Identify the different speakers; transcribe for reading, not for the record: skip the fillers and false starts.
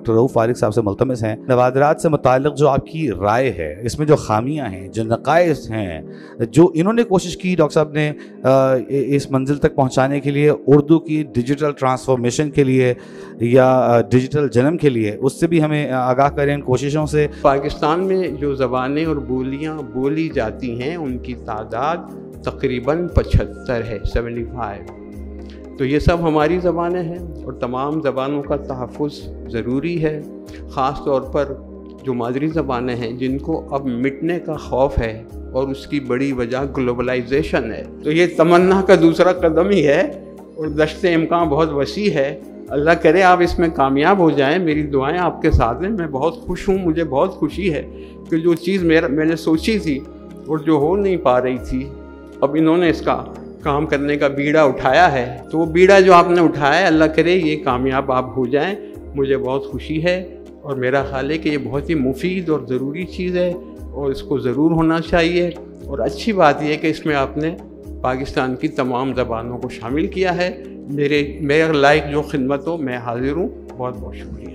Speaker 1: Doctor Rauf फारिक साहब से मुल्तमिस हैं, नवादरात से मुताल्लिक़ जो आपकी राय है, इसमें जो खामियां हैं, जो नक़ाइस हैं, जो इन्होंने कोशिश की डॉक्टर साहब ने इस मंजिल तक पहुंचाने के लिए, उर्दू की डिजिटल ट्रांसफॉर्मेशन के लिए या डिजिटल जन्म के लिए, उससे भी हमें आगाह करें इन कोशिशों से।
Speaker 2: पाकिस्तान में जो ज़बानें और बोलियाँ बोली जाती हैं उनकी तादाद तकरीबन 75 है, 75। तो ये सब हमारी ज़बानें हैं और तमाम ज़बानों का तहफ़्फ़ुज़ ज़रूरी है, ख़ास तौर पर जो मादरी ज़बानें हैं जिनको अब मिटने का खौफ है और उसकी बड़ी वजह ग्लोबलाइजेशन है। तो ये तमन्ना का दूसरा कदम ही है और दश्त इम्कान बहुत वसी है। अल्लाह करे आप इसमें कामयाब हो जाएं। मेरी दुआएं आपके साथ हैं। मैं बहुत खुश हूँ, मुझे बहुत खुशी है कि जो चीज़ मैंने सोची थी और जो हो नहीं पा रही थी, अब इन्होंने इसका काम करने का बीड़ा उठाया है। तो वो बीड़ा जो आपने उठाया है, अल्लाह करे ये कामयाब आप हो जाएं। मुझे बहुत खुशी है और मेरा ख्याल है कि ये बहुत ही मुफीद और ज़रूरी चीज़ है और इसको ज़रूर होना चाहिए। और अच्छी बात यह है कि इसमें आपने पाकिस्तान की तमाम ज़बानों को शामिल किया है। मेरे लायक जो खिदमत हो, मैं हाजिर हूँ। बहुत बहुत शुक्रिया।